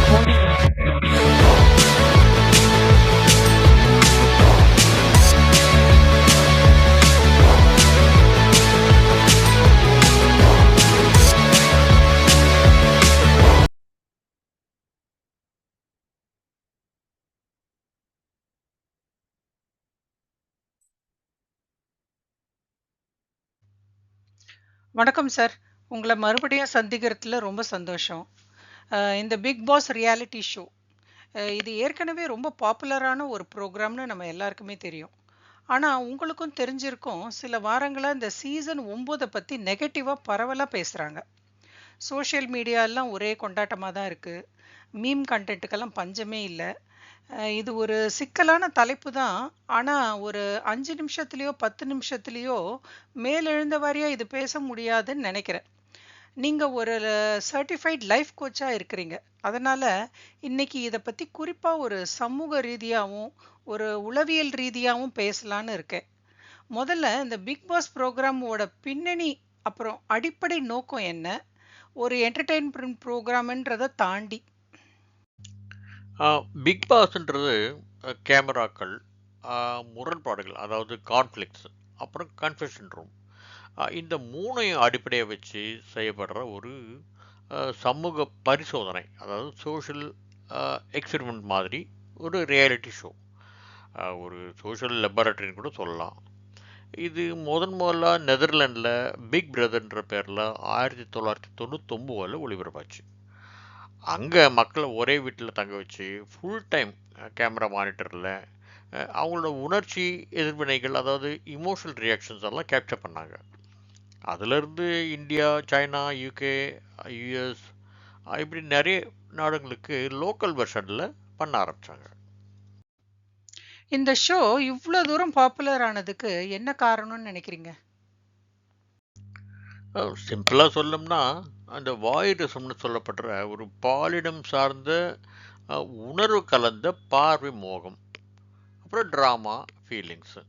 வணக்கம் சார். உங்கள மறுபடியும் சந்திக்கிறதுல ரொம்ப சந்தோஷம். இந்த பிக் பாஸ் ரியாலிட்டி ஷோ இது ஏற்கனவே ரொம்ப பாப்புலரான ஒரு ப்ரோகிராம்னு நம்ம எல்லாருக்குமே தெரியும். ஆனா உங்களுக்கும் தெரிஞ்சிருக்கும், சில வாரங்களா இந்த சீசன் 9 பத்தி நெகட்டிவா பரவலா பேசுறாங்க. சோஷியல் மீடியா எல்லாம் ஒரே கொண்டாட்டமா தான் இருக்கு. மீம் கன்டென்ட்டுக்கெல்லாம் பஞ்சமே இல்ல. இது ஒரு சிக்கலான தலைப்பு தான். ஆனா ஒரு 5 நிமிஷத்துலயோ, 10 நிமிஷத்துலயோ மேலெழுந்த வாரியா இது பேச முடியாதுன்னு நெனைக்கிறேன். நீங்க ஒரு சர்டிஃபைட் லைஃப் கோச்சா இருக்கிறீங்க. அதனால இன்னைக்கு இத பத்தி குறிப்பா ஒரு சமூக ரீதியாவும், ஒரு உளவியல் ரீதியாவும் பேசலான்னு இருக்கேன். முதல்ல இந்த பிக் பாஸ் ப்ரோகிராமோட பின்னணி, அப்புறம் அடிப்படை நோக்கம் என்ன? ஒரு என்டர்டெயின்மென்ட் ப்ரோகிராம்ன்றத தாண்டி. பிக் பாஸ்ன்றது கேமராக்கள், முரண்பாடுகள், அதாவது கான்ஃப்ளிக்ட்ஸ், அப்புறம் கன்ஃபெஷன் ரூம். இந்த மூணையும் அடிப்படையாக வச்சு செய்யப்படுற ஒரு சமூக பரிசோதனை, அதாவது சோஷியல் எக்ஸ்பெரிமெண்ட் மாதிரி ஒரு ரியாலிட்டி ஷோ. ஒரு சோஷியல் லெபார்டரின்னு கூட சொல்லலாம். இது முதல்ல நெதர்லாண்டில் பிக் பிரதர்ன்ற பேரில் 1999 ஒளிபரப்பாச்சு. அங்கே மக்களை ஒரே வீட்டில் தங்க வச்சு ஃபுல் டைம் கேமரா மானிட்டரில் அவங்களோட உணர்ச்சி எதிர்வினைகள், அதாவது இமோஷனல் ரியாக்ஷன்ஸ் எல்லாம் கேப்சர் பண்ணாங்க. அதுலேருந்து இந்தியா, சைனா, யூகே, யூஎஸ், இப்படி நிறைய நாடுகளுக்கு லோக்கல் வெர்ஷனில் பண்ண ஆரம்பித்தாங்க. இந்த ஷோ இவ்ளோ தூரம் பாப்புலர் ஆனதுக்கு என்ன காரணம்னு நினைக்கிறீங்க? சிம்பிளாக சொல்லணும்னா, அந்த வாயிரசம்னு சொல்லப்படுற ஒரு பாலினம் சார்ந்த உணர்வு கலந்த பார்வை மோகம், அப்புறம் ட்ராமா, ஃபீலிங்ஸு,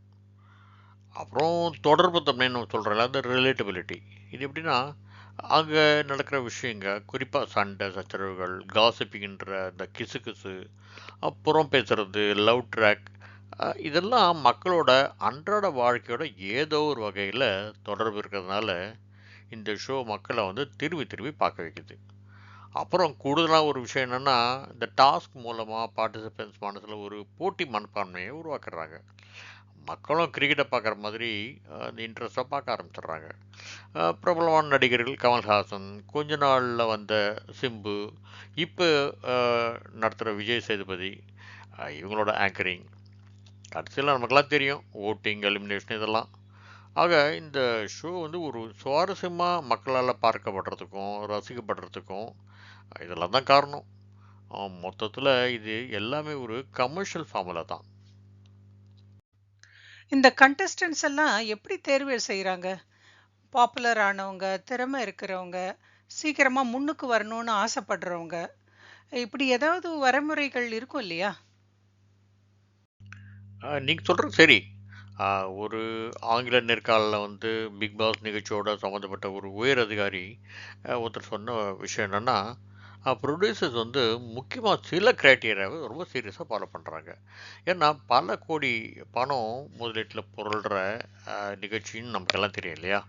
அப்புறம் தொடர்பு தன்மைன்னு சொல்கிறேன், அந்த ரிலேட்டபிலிட்டி. இது எப்படின்னா, அங்கே நடக்கிற விஷயங்க, குறிப்பாக சண்டை சச்சரவுகள், காசிப்பிங்கிற இந்த கிசு அப்புறம் பேசுறது, லவ் ட்ராக், இதெல்லாம் மக்களோட அன்றாட வாழ்க்கையோட ஏதோ ஒரு வகையில் தொடர்பு இருக்கிறதுனால இந்த ஷோ மக்களை வந்து திரும்பி திரும்பி பார்க்க வைக்குது. அப்புறம் கூடுதலாக ஒரு விஷயம் என்னென்னா, இந்த டாஸ்க் மூலமாக பார்ட்டிசிபென்ட்ஸ் மனசில் ஒரு போட்டி மனப்பான்மையை உருவாக்குறாங்க. மக்களும் கிரிக்கெட்டை பார்க்குற மாதிரி அந்த இன்ட்ரெஸ்டாக பார்க்க ஆரம்பிச்சிடுறாங்க. பிரபலமான நடிகர்கள் கமல்ஹாசன், கொஞ்ச நாளில் வந்த சிம்பு, இப்போ நடத்துகிற விஜய் சேதுபதி, இவங்களோட ஆங்கரிங், கடைசியில் நமக்கெல்லாம் தெரியும் ஓட்டிங், எலிமினேஷன் இதெல்லாம். ஆக இந்த ஷோ வந்து ஒரு சுவாரஸ்யமாக மக்களால் பார்க்கப்படுறதுக்கும் ரசிக்கப்படுறதுக்கும் இதெல்லாம் தான் காரணம். மொத்தத்தில் இது எல்லாமே ஒரு கமர்ஷியல் ஃபார்முலா தான். இந்த கண்டஸ்டன்ட்ஸ் எல்லாம் எப்படி தேர்வு செய்றாங்க? பாப்புலர் ஆனவங்க, திறமை இருக்கிறவங்க, சீக்கிரமா முன்னுக்கு வரணும்னு ஆசைப்படுறவங்க, இப்படி ஏதாவது வரைமுறைகள் இருக்கும் இல்லையா? நீங்கள் சொல்கிறது சரி. ஒரு ஆங்கில நேர்காணலில் வந்து பிக் பாஸ் நிகழ்ச்சியோட சம்மந்தப்பட்ட ஒரு உயர் அதிகாரி ஒருத்தர் சொன்ன விஷயம் என்னென்னா, ப்ரொடியூசர்ஸ் வந்து முக்கியமாக சில க்ரைட்டீரியாவை ரொம்ப சீரியஸாக ஃபாலோ பண்ணுறாங்க. ஏன்னா பல கோடி பணம் முதலீட்டில் புரள்ற நிகழ்ச்சின்னு நமக்கெல்லாம் தெரியும் இல்லையா?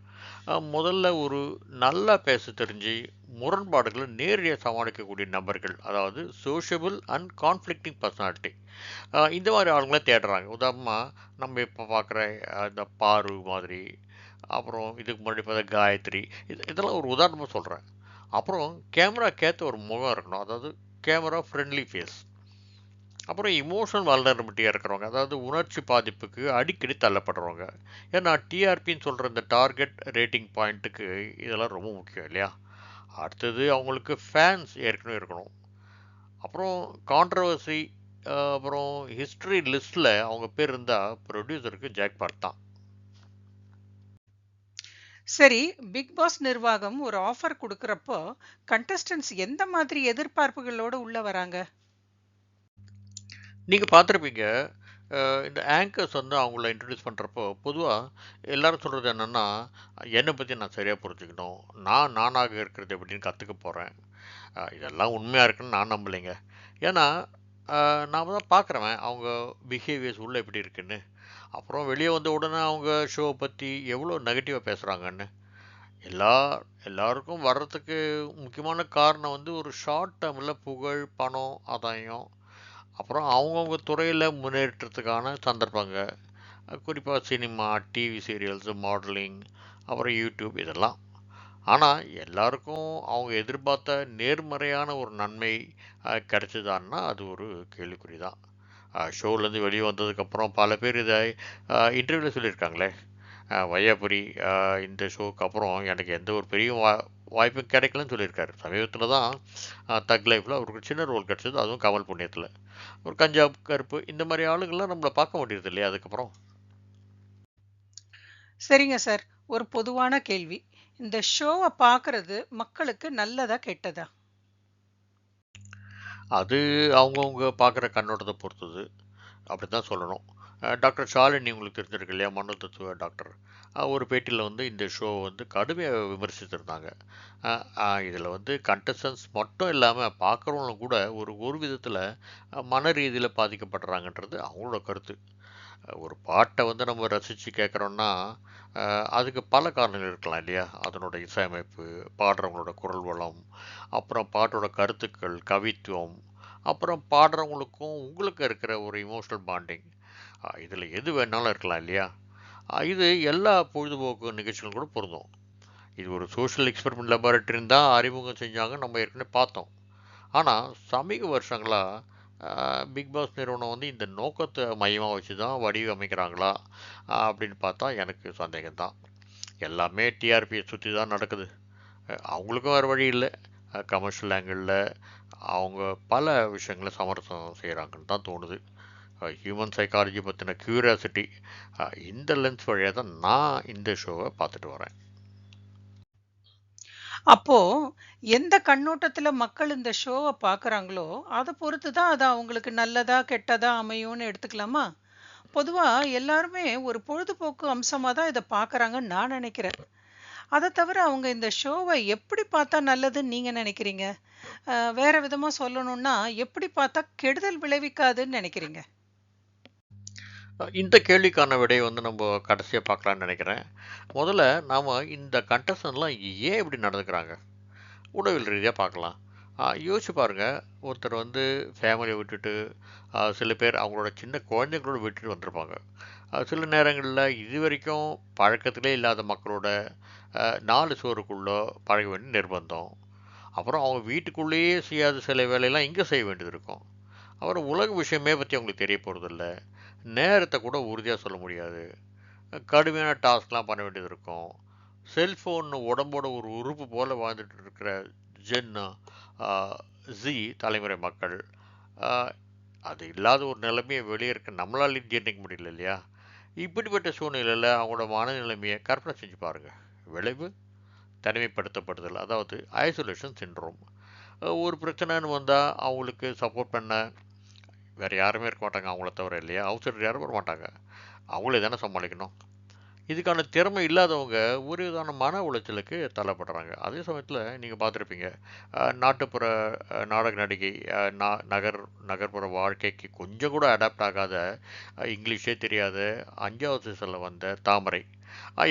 முதல்ல ஒரு நல்லா பேச தெரிஞ்சு முரண்பாடுகளை நேரடியாக சமாளிக்கக்கூடிய நபர்கள், அதாவது சோஷியபிள் அண்ட் கான்ஃப்ளிக்டிங் பர்சனாலிட்டி, இந்த மாதிரி ஆளுங்களை தேடுறாங்க. உதாரணமாக நம்ம இப்போ பார்க்குற இந்த பாரு மாதிரி, அப்புறம் இதுக்கு முன்னாடி பார்த்தா காயத்ரி, இதெல்லாம் ஒரு உதாரணமாக சொல்கிறேன். அப்புறம் கேமராக்கேற்ற ஒரு முகம் இருக்கணும், அதாவது கேமரா ஃப்ரெண்ட்லி ஃபேஸ். அப்புறம் இமோஷனல் வல்னரபிலிட்டியாக இருக்கிறவங்க, அதாவது உணர்ச்சி பாதிப்புக்கு அடிக்கடி தள்ளப்படுறவங்க. ஏன்னா டிஆர்பின்னு சொல்கிற இந்த டார்கெட் ரேட்டிங் பாயிண்ட்டுக்கு இதெல்லாம் ரொம்ப முக்கியம் இல்லையா? அடுத்தது அவங்களுக்கு ஃபேன்ஸ் ஏற்கனவே இருக்கணும். அப்புறம் கான்ட்ரவர்சி, அப்புறம் ஹிஸ்ட்ரி லிஸ்ட்டில் அவங்க பேர் இருந்தால் ப்ரொடியூசருக்கு ஜாக்பாட் தான். சரி, பிக் பாஸ் நிர்வாகம் ஒரு ஆஃபர் குடுக்குறப்போ, கண்டஸ்டன்ட்ஸ் எந்த மாதிரி எதிர்பார்ப்புகளோட உள்ள வராங்க? நீங்கள் பார்த்துருப்பீங்க, இந்த ஆங்கர்ஸ் வந்து அவங்கள இன்ட்ரடியூஸ் பண்ணுறப்போ பொதுவாக எல்லாரும் சொல்கிறது என்னென்னா, என்னை பற்றி நான் சரியாக புரிஞ்சுக்கணும், நான் நானாக இருக்கிறது எப்படின்னு கற்றுக்க போகிறேன், இதெல்லாம் உண்மையாக இருக்குன்னு நான் நம்பலைங்க. ஏன்னா நாம தான் பார்க்குறவன் அவங்க பிஹேவியர்ஸ் உள்ள எப்படி இருக்குன்னு. அப்புறம் வெளியே வந்த உடனே அவங்க ஷோவை பற்றி எவ்வளோ நெகட்டிவாக பேசுகிறாங்கன்னு. எல்லா எல்லாருக்கும் வர்றதுக்கு முக்கியமான காரணம் வந்து ஒரு ஷார்ட் டேர்மில் புகழ், பணம், ஆதாயம், அப்புறம் அவங்கவுங்க துறையில் முன்னேற்றத்துக்கான சந்தர்ப்பங்க. குறிப்பாக சினிமா, டிவி சீரியல்ஸு, மாடலிங், அப்புறம் யூடியூப் இதெல்லாம். ஆனால் எல்லாருக்கும் அவங்க எதிர்பார்த்த நேர்மறையான ஒரு நன்மை கிடைச்சதான்னா அது ஒரு கேள்விக்குறி தான். ஷோலேருந்து வெளியே வந்ததுக்கப்புறம் பல பேர் இதை இன்டர்வியூவில் சொல்லியிருக்காங்களே. வையாபுரி இந்த ஷோவுக்கு அப்புறம் எனக்கு எந்த ஒரு பெரிய வாய்ப்பும் கிடைக்கலன்னு சொல்லியிருக்காரு. சமீபத்தில் தான் தக் லைஃப்பில் அவருக்கு சின்ன ரோல் கிடச்சிது, அதுவும் கமல் புண்ணியத்தில். ஒரு கஞ்சாப் கருப்பு இந்த மாதிரி ஆளுங்கள்லாம் நம்மளை பார்க்க முடியுது இல்லையா அதுக்கப்புறம். சரிங்க சார். ஒரு பொதுவான கேள்வி. இந்த ஷோவை பார்க்கறது மக்களுக்கு நல்லதா கெட்டதா? அது அவங்கவுங்க பார்க்குற கண்ணோட்டத்தை பொறுத்தது, அப்படி தான் சொல்லணும். டாக்டர் ஷாலினி உங்களுக்கு தெரிஞ்சிருக்கு இல்லையா, மனோதத்துவ டாக்டர். ஒரு பேட்டியில் வந்து இந்த ஷோ வந்து கடுமையாக விமர்சித்திருந்தாங்க. இதில் வந்து கண்டஸ்டன்ஸ் மட்டும் இல்லாமல் பார்க்குறவங்களும் கூட ஒரு ஒரு விதத்தில் மன ரீதியில் பாதிக்கப்படுறாங்கன்றது அவங்களோட கருத்து. ஒரு பாட்டை வந்து நம்ம ரசித்து கேட்குறோன்னா அதுக்கு பல காரணங்கள் இருக்கலாம் இல்லையா. அதனோட இசையமைப்பு, பாடுறவங்களோட குரல் வளம், அப்புறம் பாட்டோட கருத்துக்கள், கவித்துவம், அப்புறம் பாடுறவங்களுக்கும் உங்களுக்கு இருக்கிற ஒரு இமோஷனல் பாண்டிங், இதில் எது வேணாலும் இருக்கலாம் இல்லையா. இது எல்லா பொழுதுபோக்கு நிகழ்ச்சிகளும் கூட பொருந்தும். இது ஒரு சோஷியல் எக்ஸ்பெரிமெண்ட் லெபார்ட்டரின்னு தான் அறிமுகம் செஞ்சாங்க, நம்ம ஏற்கனவே பார்த்தோம். ஆனால் சமீப வருஷங்களாக பிக் பாஸ் நிறுவனம் வந்து இந்த நோக்கத்தை மையமாக வச்சு தான் வடிவமைக்கிறாங்களா அப்படின்னு பார்த்தா எனக்கு சந்தேகம்தான். எல்லாமே டிஆர்பியை சுற்றி தான் நடக்குது. அவங்களுக்கும் வேறு வழி இல்லை. கமர்ஷியல் ஆங்கிளில் அவங்க பல விஷயங்களை சமரசம் செய்கிறாங்கன்னு தான் தோணுது. ஹியூமன் சைக்காலஜி பற்றின க்யூரியாசிட்டி, இந்த லென்ஸ் வழியாக தான் நான் இந்த ஷோவை பார்த்துட்டு வரேன். அப்போ எந்த கண்ணோட்டத்துல மக்கள் இந்த ஷோவை பார்க்கறாங்களோ அதை பொறுத்து தான் அது அவங்களுக்கு நல்லதா கெட்டதா அமையும்னு எடுத்துக்கலாமா? பொதுவா எல்லாருமே ஒரு பொழுதுபோக்கு அம்சமா தான் இதை பார்க்கறாங்கன்னு நான் நினைக்கிறேன். அதை தவிர அவங்க இந்த ஷோவை எப்படி பார்த்தா நல்லதுன்னு நீங்க நினைக்கிறீங்க? வேற விதமா சொல்லணும்னா எப்படி பார்த்தா கெடுதல் விளைவிக்காதுன்னு நினைக்கிறீங்க? இந்த கேள்விக்கான விடையை வந்து நம்ம கடைசியாக பார்க்கலான்னு நினைக்கிறேன். முதல்ல நாம் இந்த கண்டஸ்டன்ட்லாம் ஏன் இப்படி நடந்துக்கிறாங்க உடல் ரீதியாக பார்க்கலாம். யோசிச்சு பாருங்கள். ஒருத்தர் வந்து ஃபேமிலியை விட்டுட்டு, சில பேர் அவங்களோட சின்ன குழந்தைங்களோட விட்டுட்டு வந்திருப்பாங்க. சில நேரங்களில் இது வரைக்கும் பழக்கத்திலே இல்லாத மக்களோட 4 சுவருக்குள்ளே பழக வேண்டிய நிர்பந்தம். அப்புறம் அவங்க வீட்டுக்குள்ளேயே செய்யாத சில வேலையெல்லாம் இங்கே செய்ய வேண்டியது இருக்கும். அப்புறம் உலக விஷயமே பற்றி அவங்களுக்கு தெரிய போகிறதில்ல. நேரத்தை கூட உறுதியாக சொல்ல முடியாது. கடுமையான டாஸ்க்லாம் பண்ண வேண்டியது இருக்கும். செல்ஃபோன் உடம்போட ஒரு உறுப்பு போல் வாழ்ந்துட்டு இருக்கிற ஜென், ஜி தலைமுறை மக்கள், ஆஹ், அது இல்லாத ஒரு நிலைமையை வெளியே இருக்க நம்மளால ஜீர்ணிக்க முடியல இல்லையா. இப்படிப்பட்ட சூழ்நிலையில் அவங்களோட மனநிலைமையை கற்பனை செஞ்சு பாருங்கள். விளைவு தனிமைப்படுத்தப்படுதல், அதாவது ஐசோலேஷன் சிண்ட்ரோம். ஒரு பிரச்சனைன்னு வந்தால் அவங்களுக்கு சப்போர்ட் பண்ண வேறு யாருமே இருக்க மாட்டாங்க அவங்கள தவிர இல்லையா. அவுட்சைடர் யாரும் வர மாட்டாங்க. அவங்களே தானே சமாளிக்கணும். இதுக்கான திறமை இல்லாதவங்க ஒரு விதமான மன உளைச்சலுக்கு தள்ளப்படுறாங்க. அதே சமயத்தில் நீங்கள் பார்த்துருப்பீங்க, நாட்டுப்புற நாடக நடிகை, நகர்ப்புற வாழ்க்கைக்கு கொஞ்சம் கூட அடாப்ட் ஆகாத, இங்கிலீஷே தெரியாத 5வது சீசனில் வந்த தாமரை,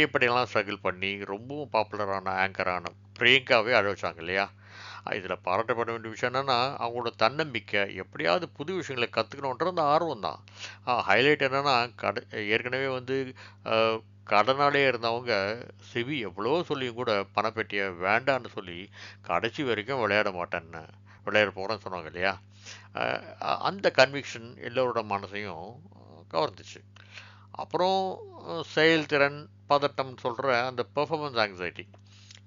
எப்படியெல்லாம் ஸ்ட்ரகிள் பண்ணி ரொம்பவும் பாப்புலரான ஆங்கரான பிரியங்காவே அழ வச்சாங்க இல்லையா. இதில் பாராட்டப்பட வேண்டிய விஷயம் என்னென்னா அவங்களோட தன்னம்பிக்கை, எப்படியாவது புது விஷயங்களை கற்றுக்கணுன்ற அந்த ஆர்வம் தான். ஹைலைட் என்னென்னா ஏற்கனவே வந்து கடனாலே இருந்தவங்க சிவி எவ்வளோ சொல்லியும் கூட பணப்பெட்டியை வேண்டான்னு சொல்லி கடைசி வரைக்கும் விளையாட போகிறேன்னு சொன்னாங்க இல்லையா. அந்த கன்விக்ஷன் எல்லோரோட மனசையும் கவர்ந்துச்சு. அப்புறம் செயல்திறன் பதட்டம் சொல்கிற அந்த பெர்ஃபார்மன்ஸ் ஆங்ஸைட்டி.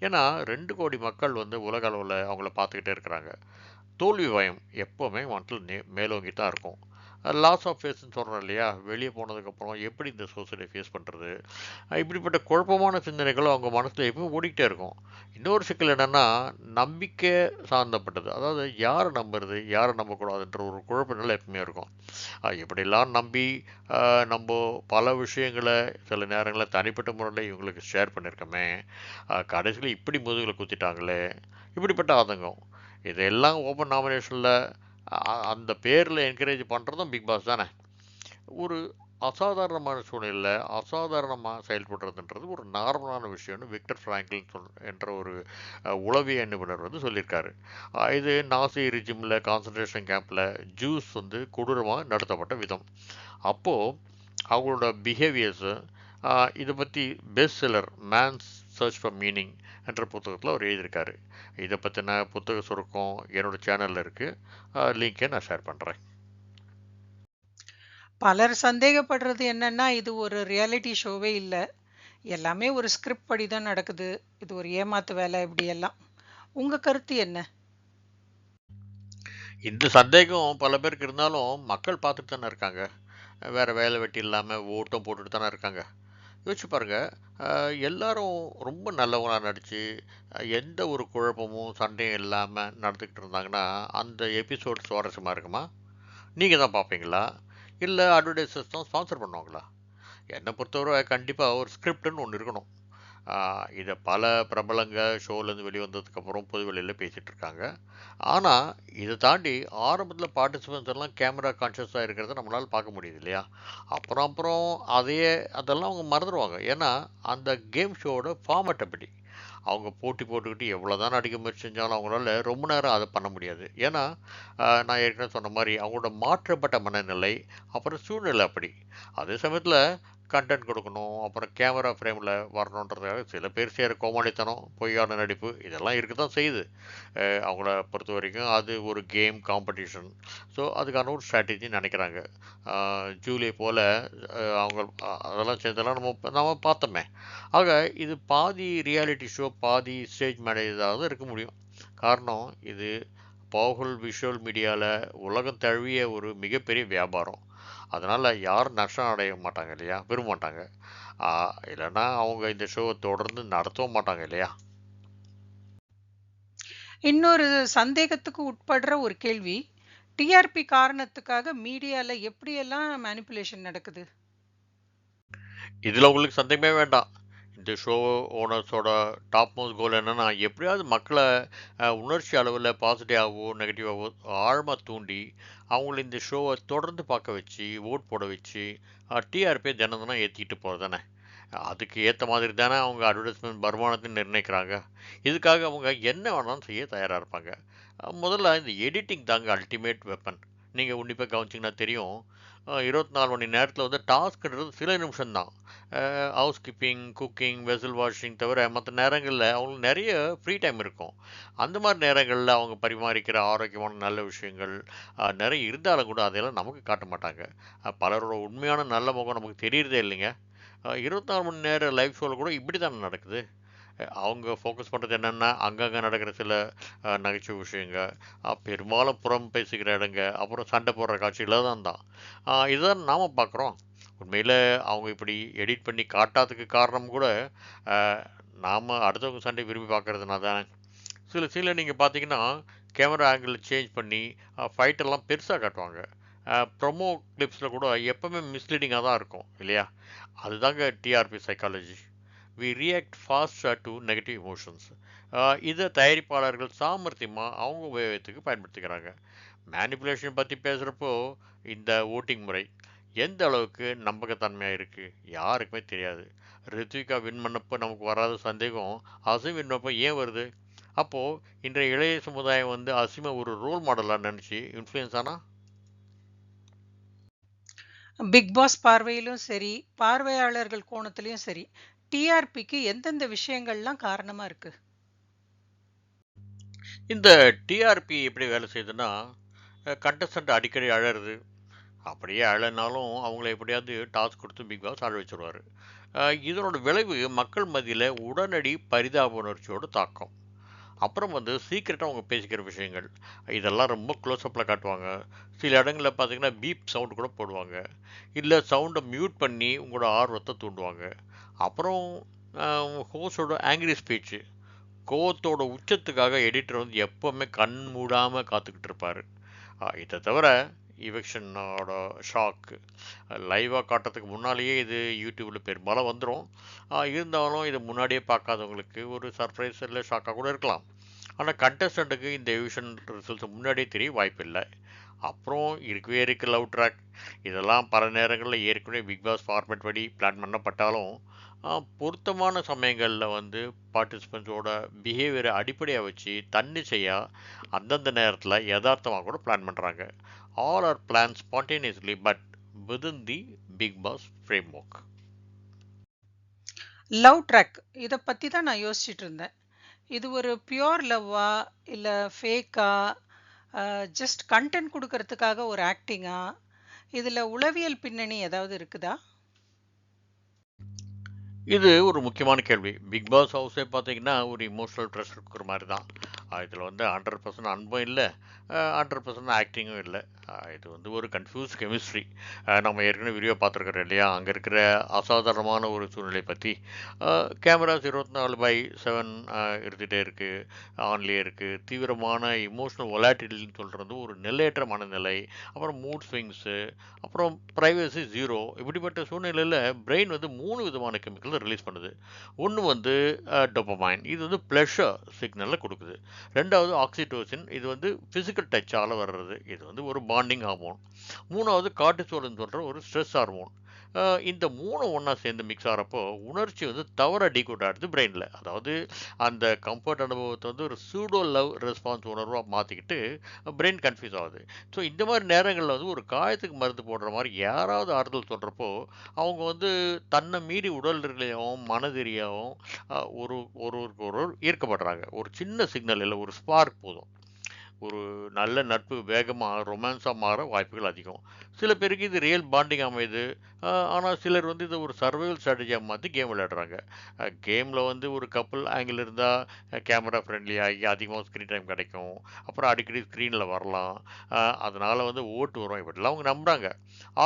ஏன்னா 2 கோடி மக்கள் வந்து உலக அளவில் அவங்கள பார்த்துக்கிட்டே இருக்கிறாங்க. தோல்வி பயம் எப்போவுமே மனசில் மேலோங்கி தான் இருக்கும். லாஸ் ஆஃப் ஃபேஸ்ன்னு சொல்கிறோம் இல்லையா, வெளியே போனதுக்கப்புறம் எப்படி இந்த சோசியலை ஃபேஸ் பண்ணுறது, இப்படிப்பட்ட குழப்பமான சிந்தனைகளும் அவங்க மனசில் எப்பவும் ஓடிக்கிட்டே இருக்கும். இன்னொரு சிக்கல் என்னென்னா நம்பிக்கை சார்ந்தப்பட்டது. அதாவது யாரை நம்புறது யாரை நம்பக்கூடாதுன்ற ஒரு குழப்ப நிலை எப்பவுமே இருக்கும். எப்படிலாம் நம்பி நம்ம பல விஷயங்களை சில நேரங்களில் தனிப்பட்ட முறையில் இவங்களுக்கு ஷேர் பண்ணியிருக்கோமே, கடைசியில் இப்படி முதுகில் குத்திட்டாங்களே, இப்படிப்பட்ட ஆதங்கம். இதெல்லாம் ஓப்பன் நாமினேஷனில் அந்த பேரில் என்கரேஜ் பண்ணுறதும் பிக் பாஸ் தானே. ஒரு அசாதாரணமான சூழ்நிலையில் அசாதாரணமாக செயல்படுறதுன்றது ஒரு நார்மலான விஷயம்னு விக்டர் ஃப்ராங்க்லின் என்ற ஒரு உளவிய நிபுணர் வந்து சொல்லியிருக்காரு. இது நாசி ரிஜிமில் கான்சன்ட்ரேஷன் கேம்பில் ஜூஸ் வந்து கொடூரமாக நடத்தப்பட்ட விதம். அப்போது அவங்களோட பிஹேவியர்ஸு இதை பற்றி best seller man's search for meaning என்ற புத்தகத்தில் அவர் எழுதியிருக்காரு. இதை பற்றின புத்தக சுருக்கம் என்னோடய சேனலில் இருக்குது, லிங்கை நான் ஷேர் பண்ணுறேன். பலர் சந்தேகப்படுறது என்னன்னா, இது ஒரு ரியாலிட்டி ஷோவே இல்ல. எல்லாமே ஒரு ஸ்கிரிப்ட் படி தான் நடக்குது. இது ஒரு ஏமாத்து வேலை இப்படி எல்லாம். உங்க கருத்து என்ன? இந்த சந்தேகம் பல பேருக்கு இருந்தாலும் மக்கள் பார்த்துட்டு தானே இருக்காங்க. வேறு வேலை வெட்டி இல்லாமல் ஓட்டம் போட்டுட்டு தானே இருக்காங்க. யோசிச்சு பாருங்க, எல்லாரும் ரொம்ப நல்லவங்களாக நடித்து எந்த ஒரு குழப்பமும் சண்டையும் இல்லாமல் நடந்துக்கிட்டு இருந்தாங்கன்னா அந்த எபிசோட் சுவாரஸ்யமாக இருக்குமா? நீங்கள் தான் பார்ப்பீங்களா, இல்லை அட்வர்டைஸஸ் தான் ஸ்பான்சர் பண்ணுவாங்களா? என்னை பொறுத்தவரை கண்டிப்பாக ஒரு ஸ்கிரிப்டுன்னு ஒன்று இருக்கணும். இதை பல பிரபலங்க ஷோலேருந்து வெளிவந்ததுக்கப்புறம் பொது வெளியில் பேசிகிட்டு இருக்காங்க. ஆனால் இதை தாண்டி ஆரம்பத்தில் பார்ட்டிசிபென்ட்ஸ் எல்லாம் கேமரா கான்ஷியஸாக இருக்கிறத நம்மளால் பார்க்க முடியுது இல்லையா? அப்புறம் அதெல்லாம் அவங்க மறந்துடுவாங்க. ஏன்னா அந்த கேம் ஷோவோட ஃபார்மேட் அப்படி. அவங்க போட்டி போட்டுக்கிட்டு எவ்வளோ தான் நடிக்க முயற்சி செஞ்சாலும் அவங்களால ரொம்ப நேரம் அதை பண்ண முடியாது. ஏன்னா நான் ஏற்கனவே சொன்ன மாதிரி அவங்களோட மாற்றப்பட்ட மனநிலை, அப்புறம் சூழ்நிலை அப்படி. அதே சமயத்தில் கண்டென்ட் கொடுக்கணும், அப்புறம் கேமரா ஃப்ரேமில் வரணுன்றதுக்காக சில பேர் சேர கோமாளித்தனம், பொய்யான நடிப்பு இதெல்லாம் இருக்க தான் செய்யுது. அவங்கள பொறுத்த வரைக்கும் அது ஒரு கேம் காம்படிஷன். ஸோ அதுக்கான ஒரு ஸ்ட்ராட்டஜி நினைக்கிறாங்க. ஜூலியை போல் அவங்க அதெல்லாம் சேர்ந்தெல்லாம் நம்ம பார்த்தோமே. ஆக இது பாதி ரியாலிட்டி ஷோ, பாதி ஸ்டேஜ் மேனேஜாக இருக்க முடியும். காரணம் இது பவர்ஃபுல் விஷுவல் மீடியாவில் உலகம் தழுவிய ஒரு மிகப்பெரிய வியாபாரம். அதனால் யாரும் நஷ்டம் அடைய மாட்டாங்க இல்லையா, விரும்ப மாட்டாங்க. இல்லைன்னா அவங்க இந்த ஷோவை தொடர்ந்து நடத்தவும் மாட்டாங்க இல்லையா. இன்னொரு சந்தேகத்துக்கு உட்படுற ஒரு கேள்வி, டிஆர்பி காரணத்துக்காக மீடியால எப்படியெல்லாம் மேனிப்புலேஷன் நடக்குது? இதில் உங்களுக்கு சந்தேகமே வேண்டாம். இந்த ஷோ ஓனர்ஸோட டாப் மோஸ்ட் கோல் என்னென்னா, எப்படியாவது மக்களை உணர்ச்சி அளவில் பாசிட்டிவாகவோ நெகட்டிவாகவோ ஆழமாக தூண்டி அவங்கள இந்த ஷோவை தொடர்ந்து பார்க்க வச்சு ஓட் போட வச்சு டிஆர்பியை தினம் தினம் ஏற்றிக்கிட்டு போகிறது தானே. அதுக்கு ஏற்ற மாதிரி தானே அவங்க அட்வர்டைஸ்மெண்ட் வருமானத்தையும் நிர்ணயிக்கிறாங்க. இதுக்காக அவங்க என்ன வேணாலும் செய்ய தயாராக இருப்பாங்க. முதல்ல இந்த எடிட்டிங் தாங்க அல்டிமேட் வெப்பன். நீங்கள் உன்னிப்பாக கவனிச்சிங்கன்னா தெரியும், 24 மணி நேரத்தில் வந்து டாஸ்க்ன்றது சில நிமிஷம்தான். House keeping, cooking, vessel washing தவிர மற்ற நேரங்களில் அவங்களுக்கு நிறைய ஃப்ரீ டைம் இருக்கும். அந்த மாதிரி நேரங்களில் அவங்க பரிமாறிக்கிற ஆரோக்கியமான நல்ல விஷயங்கள் நிறைய இருந்தாலும் கூட அதையெல்லாம் நமக்கு காட்ட மாட்டாங்க. பலரோட உண்மையான நல்ல முகம் நமக்கு தெரியறதே இல்லைங்க. 24 மணி நேரம் லைவ் ஷோவில் கூட இப்படி தானே நடக்குது. அவங்க ஃபோக்கஸ் பண்ணுறது என்னென்னா அங்கங்கே நடக்கிற சில நகைச்சுவை விஷயங்க, பெரும்பாலும் புறம் பேசுகிற இடங்க, அப்புறம் சண்டை போடுற காட்சிகளாக தான். இதுதான் நாம் பார்க்குறோம். உண்மையில் அவங்க இப்படி எடிட் பண்ணி காட்டாததுக்கு காரணம் கூட நாம் அடுத்தவங்க சண்டை விரும்பி பார்க்குறதுனா தானே. சில நீங்கள் பார்த்தீங்கன்னா கேமரா ஆங்கிள் சேஞ்ச் பண்ணி ஃபைட்டெல்லாம் பெருசாக காட்டுவாங்க. ப்ரொமோ கிளிப்ஸில் கூட எப்போவுமே மிஸ்லீடிங்காக தான் இருக்கும் இல்லையா. அதுதாங்க டிஆர்பி சைக்காலஜி. வி ரியாக்ட் ஃபாஸ்டாக டு நெகட்டிவ் எமோஷன்ஸ். இதை தயாரிப்பாளர்கள் சாமர்த்தியமாக அவங்க உபயோகத்துக்கு பயன்படுத்திக்கிறாங்க. மேனிப்புலேஷன் பற்றி பேசுகிறப்போ இந்த ஓட்டிங் முறை எந்த அளவுக்கு நம்பகத்தன்மையாக இருக்குது யாருக்குமே தெரியாது. ரித்விகா வின் பண்ணப்போ நமக்கு வராத சந்தேகம் அசீம் வின் பண்ணப்போ ஏன் வருது? அப்போது இன்றைய இளைய சமுதாயம் வந்து அசீமை ஒரு ரோல் மாடலாக நினச்சி இன்ஃப்ளூயன்ஸ் ஆனால் பிக் பாஸ் பார்வையிலும் சரி, பார்வையாளர்கள் கோணத்திலையும் சரி, டிஆர்பிக்கு எந்தெந்த விஷயங்கள்லாம் காரணமா இருக்கு? இந்த டிஆர்பி எப்படி வேலை செய்யுதுன்னா, கண்டஸ்டன்ட் அடிக்கடி அழறது, அப்படியே அழனாலும் அவங்கள எப்படியாவது டாஸ்க் கொடுத்து பிக் பாஸ் அழ வச்சுருவார். இதனோட விளைவு மக்கள் மத்தியில் உடனடி பரிதாப உணர்ச்சியோட தாக்கம். அப்புறம் வந்து சீக்கிரட்டாக அவங்க பேசிக்கிற விஷயங்கள் இதெல்லாம் ரொம்ப க்ளோஸ்அப்பில் காட்டுவாங்க. சில இடங்களில் பார்த்தீங்கன்னா பீப் சவுண்டு கூட போடுவாங்க, இல்லை சவுண்டை மியூட் பண்ணி உங்களோட ஆர்வத்தை தூண்டுவாங்க. அப்புறம் ஹோஸ்டோட ஆங்கிரி ஸ்பீச்சு, கோவத்தோட உச்சத்துக்காக எடிட்டர் வந்து எப்போவுமே கண் மூடாமல் காத்துக்கிட்டு இருப்பார். இதை தவிர இவெக்ஷனோட ஷாக்கு லைவாக காட்டுறதுக்கு முன்னாலேயே இது யூடியூப்பில் பெரும்பாலும் வந்துடும். இருந்தாலும் இதை முன்னாடியே பார்க்காதவங்களுக்கு ஒரு சர்ப்ரைஸ் இல்லை ஷாக்காக கூட இருக்கலாம். ஆனால் கண்டஸ்டண்ட்டுக்கு இந்த எவிஷன் ரிசல்ட்ஸ் முன்னாடியே தெரிய வாய்ப்பில்லை. அப்புறம் இருக்கவே இருக்கு லவ் ட்ராக். இதெல்லாம் பல நேரங்களில் ஏற்கனவே பிக் பாஸ் ஃபார்மேட் படி பிளான் பண்ணப்பட்டாலும் பொருத்தமான சமயங்களில் வந்து பார்ட்டிசிபெண்ட்ஸோட பிஹேவியரை அடிப்படையாக வச்சு தன்னிச்சையாக அந்தந்த நேரத்தில் யதார்த்தமாக கூட பிளான் பண்ணுறாங்க. All are plan spontaneously but within the Bigg Boss framework. Love track இதை பற்றி தான் நான் யோசிச்சுட்டு இருந்தேன். இது ஒரு பியோர் லவ்வா இல்லை ஃபேக்கா, ஜஸ்ட் கண்டென்ட் கொடுக்கறதுக்காக ஒரு ஆக்டிங்கா, இதில் உளவியல் பின்னணி ஏதாவது இருக்குதா? இது ஒரு முக்கியமான கேள்வி. பிக் பாஸ் ஹவுஸே பார்த்தீங்கன்னா ஒரு இமோஷனல் ட்ரெஸ் இருக்கிற மாதிரி தான். இதில் வந்து 100% அன்பும் இல்லை, 100% ஆக்டிங்கும் இல்லை. இது வந்து ஒரு கன்ஃபியூஸ் கெமிஸ்ட்ரி. நம்ம ஏற்கனவே வீடியோ பார்த்துருக்குறோம் இல்லையா, அங்கே இருக்கிற அசாதாரணமான ஒரு சூழ்நிலை பற்றி. கேமராஸ் 24/7 இருந்துகிட்டே இருக்குது, ஆன்லேயே இருக்குது. தீவிரமான இமோஷனல் ஒலாட்டிலிட்டின்னு சொல்கிறது ஒரு நிலையற்ற மனநிலை, அப்புறம் மூட் ஸ்விங்ஸு, அப்புறம் ப்ரைவசி ஜீரோ. இப்படிப்பட்ட சூழ்நிலையில் பிரெயின் வந்து 3 விதமான கெமிக்கல் ரிலீஸ் பண்ணுது. ஒன்று வந்து டொபமைன், இது வந்து ப்ளஷர் சிக்னலில் கொடுக்குது. ரெண்டாவது ஆக்சிடோசின், இது வந்து ஃபிசிக்கல் டச்சால் வர்றது, இது வந்து ஒரு பாண்டிங் ஹார்மோன். மூணாவது கார்டிசோல்னு சொல்கிற ஒரு ஸ்ட்ரெஸ் ஹார்மோன். இந்த 3 ஒன்றா சேர்ந்து மிக்ஸ் ஆகிறப்போ உணர்ச்சி வந்து தவற டீகோட் ஆகிடுது பிரெயினில். அதாவது அந்த கம்ஃபர்ட் அனுபவத்தை வந்து ஒரு சூடோ லவ் ரெஸ்பான்ஸ் உணர்வாக மாற்றிக்கிட்டு பிரெயின் கன்ஃபியூஸ் ஆகுது. ஸோ இந்த மாதிரி நேரங்களில் வந்து ஒரு காயத்துக்கு மருந்து போடுற மாதிரி யாராவது ஆறுதல் சொல்கிறப்போ அவங்க வந்து தன்னை மீறி உடல் ரீதியாகவும் மனதிரியாகவும் ஒருவருக்கு ஒருவர் ஈர்க்கப்படுறாங்க. ஒரு சின்ன சிக்னல் இல்லை, ஒரு ஸ்பார்க் போதும். ஒரு நல்ல நட்பு வேகமாக ரொமான்ஸாக மாற வாய்ப்புகள் அதிகம். சில பேருக்கு இது ரியல் பாண்டிங் அமையுது. ஆனால் சிலர் வந்து இதை ஒரு சர்வைவல் ஸ்ட்ராட்டஜியாக மாற்றி கேம் விளையாடுறாங்க. கேமில் வந்து ஒரு கப்புள் ஆங்கிள் இருந்தால் கேமரா ஃப்ரெண்ட்லி ஆகி அதிகமாக ஸ்க்ரீன் டைம் கிடைக்கும், அப்புறம் அடிக்கடி ஸ்க்ரீனில் வரலாம், அதனால் வந்து ஓட்டு வரும், இப்படிலாம் அவங்க நம்புகிறாங்க.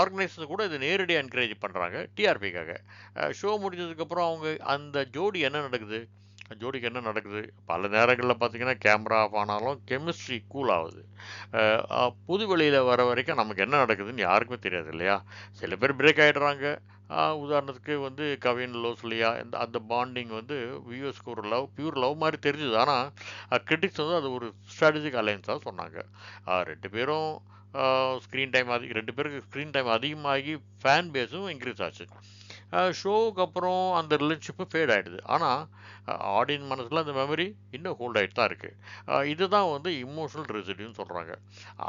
ஆர்கனைசர்ஸ் கூட இதை நேரடியாக என்கரேஜ் பண்ணுறாங்க டிஆர்பிக்காக. ஷோ முடிஞ்சதுக்கப்புறம் அவங்க அந்த ஜோடி என்ன நடக்குது, ஜோடிக்கு என்ன நடக்குது, பல நேரங்களில் பார்த்தீங்கன்னா கேமரா ஆஃப் ஆனாலும் கெமிஸ்ட்ரி கூல் ஆகுது. புது வெளியில் வர வரைக்கும் நமக்கு என்ன நடக்குதுன்னு யாருக்குமே தெரியாது இல்லையா. சில பேர் பிரேக் ஆகிடுறாங்க. உதாரணத்துக்கு வந்து கவின் லோஸ்லியா, அந்த பாண்டிங் வந்து வியூஎஸ்க்கு ஒரு பியூர் லவ் மாதிரி தெரிஞ்சுது. ஆனால் கிரிட்டிக்ஸ் வந்து அது ஒரு ஸ்ட்ராட்டஜிக் அலையன்ஸாக சொன்னாங்க. ரெண்டு பேரும் ரெண்டு பேருக்கு ஸ்க்ரீன் டைம் அதிகமாகி ஃபேன் பேஸும் இன்க்ரீஸ் ஆச்சு. ஷோவுக்கு அப்புறம் அந்த ரிலேஷன்ஷிப்பு ஃபேட் ஆகிடுது. ஆனால் ஆடியன்ஸ் மனசில் அந்த மெமரி இன்னும் ஹோல்ட் ஆகிட்டு தான் இருக்குது. இதுதான் வந்து இமோஷனல் ரெசிடியூன்னு சொல்கிறாங்க.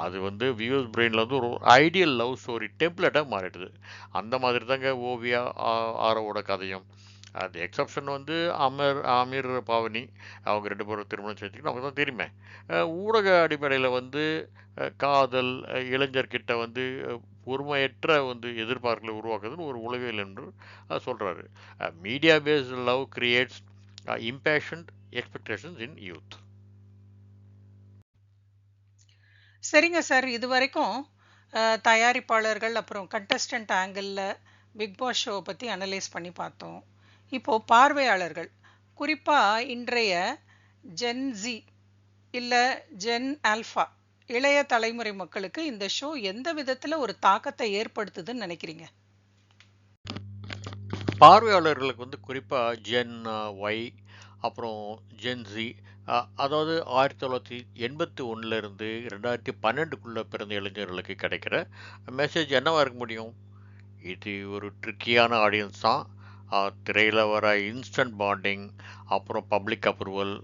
அது வந்து வியூஸ் பிரெயினில் வந்து ஒரு ஐடியல் லவ் ஸ்டோரி டெம்ப்ளேட்டாக மாறிடுது. அந்த மாதிரி தாங்க ஓவியா ஆரோவோட கதையும். அந்த எக்ஸப்ஷன் வந்து அமீர் பாவனி, அவங்க 2 பேரும் திருமணம் செஞ்சுக்கிட்டு நமக்கு தான் தெரியுமே. ஊடக அடிப்படையில் வந்து காதல் இளைஞர்கிட்ட வந்து பொறுமையற்ற வந்து எதிர்பார்ப்புகளை உருவாக்குதுன்னு ஒரு உளவியல் என்று சொல்கிறாரு. Media based love creates impassioned expectations in youth. சரிங்க சார், இது வரைக்கும் தயாரிப்பாளர்கள் அப்புறம் கண்டஸ்டன்ட் ஆங்கிளில் பிக் பாஸ் ஷோவை பற்றி அனலைஸ் பண்ணி பார்த்தோம். இப்போது பார்வையாளர்கள், குறிப்பாக இன்றைய ஜென்ஜி இல்லை ஜென் ஆல்ஃபா இளைய தலைமுறை மக்களுக்கு இந்த ஷோ எந்த விதத்தில் ஒரு தாக்கத்தை ஏற்படுத்துதுன்னு நினைக்கிறீங்க? பார்வையாளர்களுக்கு வந்து குறிப்பாக ஜென் ஒய் அப்புறம் ஜென்சி, அதாவது 1981 2012 பிறந்த இளைஞர்களுக்கு கிடைக்கிற மெசேஜ் என்னவா இருக்க முடியும்? இது ஒரு ட்ரிக்கியான ஆடியன்ஸ் தான். திரையில் வர இன்ஸ்டன்ட் பாண்டிங், அப்புறம் பப்ளிக் அப்ரூவல்,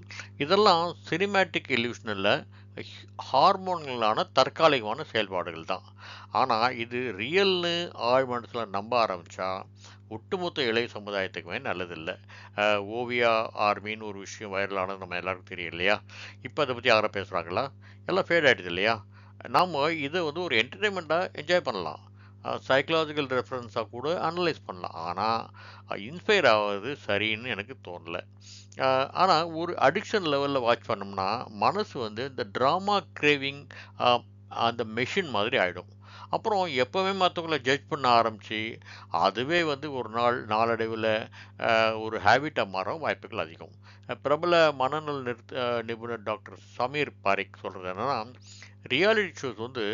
இதெல்லாம் சினிமேட்டிக் இல்யூஷனில் ஹார்மோன்களான தற்காலிகமான செயல்பாடுகள் தான். ஆனால் இது ரியல்னு ஆழ் மனசில் நம்ப ஆரம்பித்தா ஒட்டுமொத்த இளைய சமுதாயத்துக்குமே நல்லதில்லை. ஓவியா ஆர்மின்னு ஒரு விஷயம் வைரலானது நம்ம எல்லாருக்கும் தெரியும் இல்லையா. இப்போ அதை பற்றி யாரும் பேசுகிறாங்களா? எல்லாம் ஃபேட் ஆகிடுது இல்லையா. நாம் இதை வந்து ஒரு என்டர்டெயின்மெண்ட்டாக என்ஜாய் பண்ணலாம், சைக்கலாஜிக்கல் ரெஃபரன்ஸாக கூட அனலைஸ் பண்ணலாம். ஆனால் இன்ஸ்பயர் ஆகிறது சரின்னு எனக்கு தோணலை. ஆனால் ஒரு அடிக்ஷன் லெவலில் வாட்ச் பண்ணோம்னா மனசு வந்து இந்த ட்ராமா கிரேவிங் அந்த மெஷின் மாதிரி ஆகிடும். அப்புறம் எப்போவுமே மற்றவங்கள ஜட்ஜ் பண்ண ஆரம்பித்து அதுவே வந்து ஒரு நாளடைவில் ஒரு ஹேபிட்டாக மாற வாய்ப்புகள் அதிகம். பிரபல மனநல நிபுணர் டாக்டர் சமீர் பாரிக் சொல்கிறது என்னென்னா, ரியாலிட்டி ஷோஸ் வந்து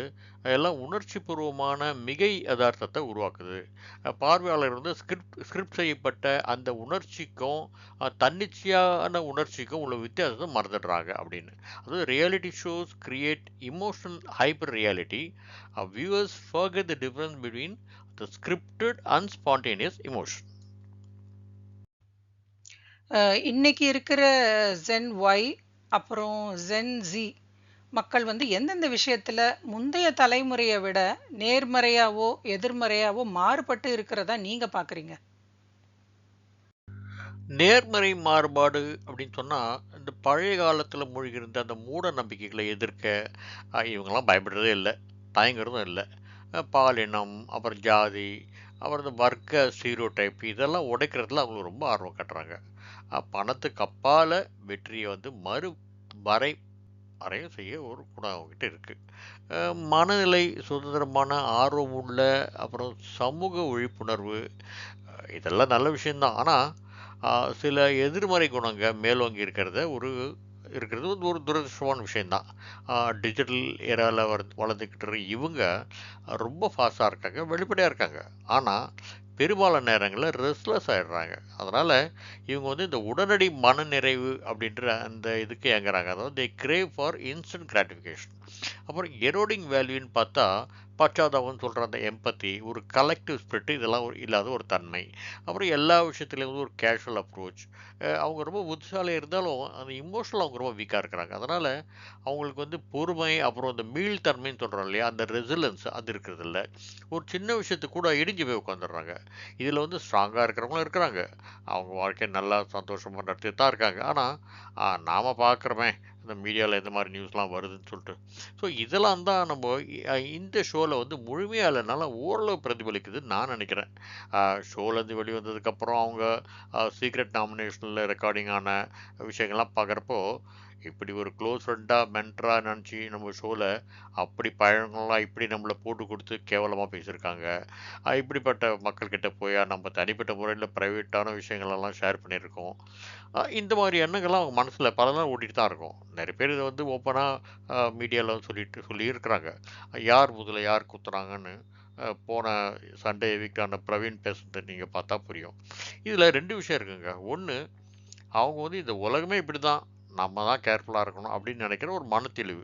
எல்லாம் உணர்ச்சி பூர்வமான மிகை யதார்த்தத்தை உருவாக்குது. பார்வையாளர் வந்து ஸ்கிரிப்ட் செய்யப்பட்ட அந்த உணர்ச்சிக்கும் தன்னிச்சையான உணர்ச்சிக்கும் உள்ள வித்தியாசத்தை மறந்துடுறாங்க அப்படின்னு. அதாவது reality shows create emotional hyper reality. Viewers forget the difference between the scripted and spontaneous emotion. இன்னைக்கு இருக்கிற ஜென் ஒய் அப்புறம் ஜென் ஜி மக்கள் வந்து எந்தெந்த விஷயத்துல முந்தைய தலைமுறையை விட நேர்மறையாவோ எதிர்மறையாவோ மாறுபட்டு இருக்கிறதா நீங்க பாக்குறீங்க? நேர்மறை மாறுபாடு அப்படின்னு சொன்னா, இந்த பழைய காலத்துல மூழ்கியிருந்த அந்த மூட நம்பிக்கைகளை எதிர்க்க இவங்கெல்லாம் பயப்படுறதே இல்லை, தயங்குறதும் இல்லை. பாலினம், அப்புறம் ஜாதி, அப்புறம் இந்த வர்க்க ஸ்டீரியோ டைப் இதெல்லாம் உடைக்கிறதுல அவங்க ரொம்ப ஆர்வம் காட்டுறாங்க. பணத்துக்கு அப்பால வெற்றியை வந்து வரை அறையும் செய்ய ஒரு குணம் அவங்ககிட்ட இருக்கு. மனநிலை சுதந்திரமான ஆர்வம் உள்ள, அப்புறம் சமூக விழிப்புணர்வு, இதெல்லாம் நல்ல விஷயம்தான். ஆனால் சில எதிர்மறை குணங்க மேலோங்கி இருக்கிறது வந்து ஒரு துரதிருஷ்டமான விஷயம்தான். டிஜிட்டல் ஏரால வளர்ந்துக்கிட்டு இருக்க இவங்க ரொம்ப ஃபாஸ்ட்டாக இருக்காங்க, வெளிப்படையாக இருக்காங்க. ஆனால் பெரும்பாலான நேரங்களில் ரெஸ்ட்லெஸ் ஆகிடுறாங்க. அதனால் இவங்க வந்து இந்த உடனடி மனநிறைவு அப்படின்ற அந்த இதுக்கு ஏங்குறாங்க. அதாவது தே கிரேவ் ஃபார் இன்ஸ்டன்ட் கிராட்டிஃபிகேஷன். அப்புறம் எரோடிங் வேல்யூன்னு பார்த்தா பச்சாதாபம்னு சொல்கிற அந்த எம்பத்தி, ஒரு கலெக்டிவ் ஸ்பிரிட், இதெல்லாம் இல்லாத ஒரு தன்மை. அப்புறம் எல்லா விஷயத்துலேயும் வந்து ஒரு கேஷுவல் அப்ரோச். அவங்க ரொம்ப புத்திசாலியாக இருந்தாலும் அந்த இமோஷனல் அவங்க ரொம்ப வீக்காக இருக்கிறாங்க. அதனால் அவங்களுக்கு வந்து பொறுமை, அப்புறம் அந்த மீள்தன்மைன்னு சொல்கிறோம் இல்லையா, அந்த ரெசிலன்ஸ் அது இருக்கிறது இல்லை. ஒரு சின்ன விஷயத்துக்கு கூட இடிஞ்சு போய் உட்காந்துடுறாங்க. இதில் வந்து ஸ்ட்ராங்காக இருக்கிறவங்களும் இருக்கிறாங்க, அவங்க வாழ்க்கையை நல்லா சந்தோஷமாக நடத்திட்டு தான் இருக்காங்க. ஆனால் நாம் பார்க்குறோமே இந்த மீடியாவில் எந்த மாதிரி நியூஸ்லாம் வருதுன்னு சொல்லிட்டு, ஸோ இதெல்லாம் தான் நம்ம இந்த ஷோவில் வந்து முழுமையாக இல்லைனால ஓரளவு பிரதிபலிக்குதுன்னு நான் நினைக்கிறேன். ஷோலேருந்து வெளிவந்ததுக்கப்புறம் அவங்க சீக்ரெட் நாமினேஷனில் ரெக்கார்டிங் ஆன விஷயங்கள்லாம் பார்க்குறப்போ, இப்படி ஒரு க்ளோஸ் ஃப்ரெண்டாக மென்டராக நினச்சி நம்ம ஷோவில் அப்படி பழங்கள்லாம் இப்படி நம்மளை போட்டு கொடுத்து கேவலமாக பேசியிருக்காங்க. இப்படிப்பட்ட மக்கள்கிட்ட போய் நம்ம தனிப்பட்ட முறையில் ப்ரைவேட்டான விஷயங்களெல்லாம் ஷேர் பண்ணியிருக்கோம். இந்த மாதிரி எண்ணங்கள்லாம் அவங்க மனசில் பல நாள் ஓட்டிகிட்டு தான் இருக்கும். நிறைய பேர் இதை வந்து ஓப்பனாக மீடியாவில் சொல்லியிருக்கிறாங்க. யார் முதல்ல யார் குத்துறாங்கன்னு போன சண்டே வீக்கான பிரவீன் பேசுனதை நீங்கள் பார்த்தா புரியும். இதில் 2 விஷயம் இருக்குங்க. ஒன்று, அவங்க வந்து இந்த உலகமே இப்படி தான், நம்ம தான் கேர்ஃபுல்லாக இருக்கணும் அப்படின்னு நினைக்கிற ஒரு மனத்தெளிவு.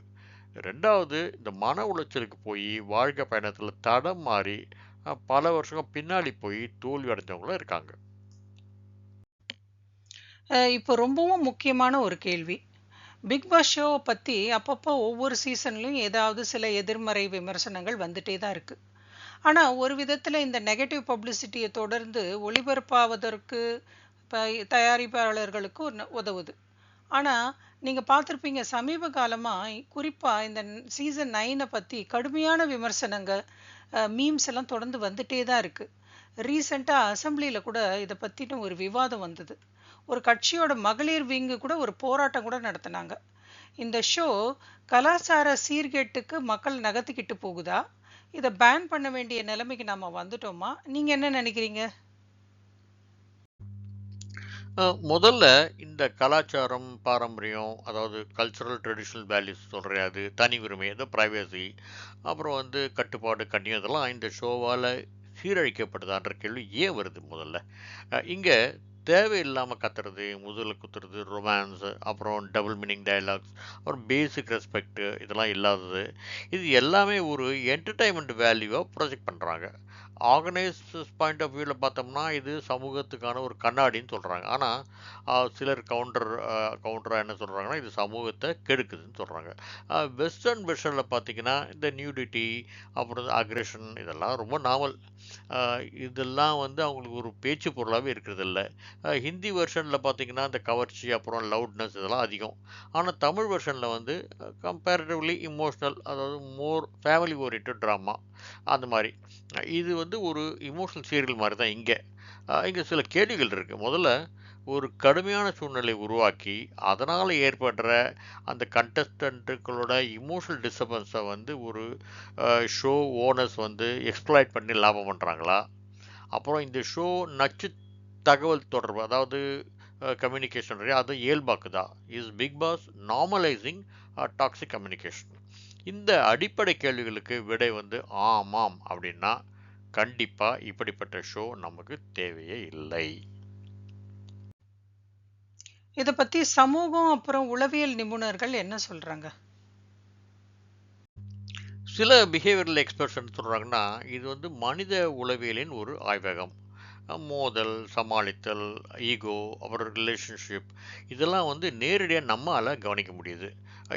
2வது, இந்த மன உளைச்சலுக்கு போய் வாழ்க்கை பயணத்தில் தடம் மாறி பல வருஷம் பின்னாடி போய் தோல்வி அடைஞ்சவங்களும் இருக்காங்க. இப்போ ரொம்பவும் முக்கியமான ஒரு கேள்வி. பிக் பாஸ் ஷோ பத்தி அப்பப்போ ஒவ்வொரு சீசன்லயும் ஏதாவது சில எதிர்மறை விமர்சனங்கள் வந்துட்டே தான் இருக்கு. ஆனா ஒரு விதத்துல இந்த நெகட்டிவ் பப்ளிசிட்டியை தொடர்ந்து ஒளிபரப்பாவதற்கு தயாரிப்பாளர்களுக்கு உதவுது. ஆனா நீங்க பார்த்திருப்பீங்க, சமீப காலமா குறிப்பா இந்த சீசன் 9 பத்தி கடுமையான விமர்சனங்க, மீம்ஸ் எல்லாம் தொடர்ந்து வந்துட்டே தான் இருக்கு. ரீசெண்டா அசெம்பிளில கூட இதை பத்தின ஒரு விவாதம் வந்தது. ஒரு கட்சியோட மகளிர் விங்கு கூட ஒரு போராட்டம் கூட நடத்தினாங்க. இந்த ஷோ கலாச்சார சீர்கேட்டுக்கு மக்கள் நகர்த்திக்கிட்டு போகுதா, இதை பேன் பண்ண வேண்டிய நிலைமைக்கு நாம வந்துட்டோமா? நீங்க என்ன நினைக்கிறீங்க? முதல்ல இந்த கலாச்சாரம், பாரம்பரியம், அதாவது கல்ச்சுரல் ட்ரெடிஷ்னல் வேல்யூஸ் சொல்கிற அது தனி உரிமை, அது ப்ரைவசி, அப்புறம் வந்து கட்டுப்பாடு, கண்ணியம், இதெல்லாம் இந்த ஷோவால் சீரழிக்கப்படுதான்ற கேள்வி ஏன் வருது? முதல்ல இங்கே தேவையில்லாமல் கத்துறது, முதல்ல குத்துறது, ரொமான்ஸு, அப்புறம் டபுள் மீனிங் டயலாக்ஸ், அப்புறம் பேசிக் ரெஸ்பெக்ட்டு, இதெல்லாம் இல்லாதது. இது எல்லாமே ஒரு என்டர்டைன்மெண்ட் வேல்யூவாக ப்ரொஜெக்ட் பண்ணுறாங்க. ஆர்கனைஸ்ட் பாயிண்ட் ஆஃப் வியூவில் பார்த்தோம்னா இது சமூகத்துக்கான ஒரு கண்ணாடின்னு சொல்கிறாங்க. ஆனால் சிலர் கவுண்டராக என்ன சொல்கிறாங்கன்னா இது சமூகத்தை கெடுக்குதுன்னு சொல்கிறாங்க. வெஸ்டர்ன் வெர்ஷனில் பார்த்தீங்கன்னா இந்த நியூடிட்டி, அப்புறம் அக்ரெஷன், இதெல்லாம் ரொம்ப நாவல். இதெல்லாம் வந்து அவங்களுக்கு ஒரு பேச்சு பொருளாகவே இருக்கிறதில்ல. ஹிந்தி வெர்ஷனில் பார்த்தீங்கன்னா இந்த கவர்ச்சி, அப்புறம் லவுட்னஸ், இதெல்லாம் அதிகம். ஆனால் தமிழ் வெர்ஷனில் வந்து கம்பேரிட்டிவ்லி இமோஷ்னல், அதாவது மோர் ஃபேமிலி ஓரியன்ட் ட்ராமா, அந்த மாதிரி. இது வந்து ஒரு இமோஷனல் சீரியல் மாதிரி தான் இங்கே. இங்கே சில கேள்விகள் இருக்குது. முதல்ல, ஒரு கடுமையான சூழ்நிலை உருவாக்கி அதனால் ஏற்படுற அந்த கண்டஸ்டண்ட்டுகளோட இமோஷனல் டிஸ்டர்பன்ஸை வந்து ஒரு ஷோ ஓனர்ஸ் வந்து எக்ஸ்ப்ளாய்ட் பண்ணி லாபம் பண்ணுறாங்களா? அப்புறம் இந்த ஷோ நச்சு தகவல் தொடர்பு, அதாவது கம்யூனிகேஷன், அது இயல்பாக்குதா? Is Bigg Boss normalising toxic communication? இந்த அடிப்படை கேள்விகளுக்கு விடை வந்து ஆமாம் அப்படின்னா கண்டிப்பா இப்படிப்பட்ட ஷோ நமக்கு தேவையே இல்லை. இத பத்தி சமூகம் அப்புறம் உளவியல் நிபுணர்கள் என்ன சொல்றாங்க? சில பிஹேவியரல் எக்ஸ்பர்ட்ஸ் சொல்றாங்கன்னா இது வந்து மனித உளவியலின் ஒரு ஆய்வகம். மோதல், சமாளித்தல், ஈகோ, அப்புறம் ரிலேஷன்ஷிப் இதெல்லாம் வந்து நேரடியாக நம்மால் கவனிக்க முடியுது.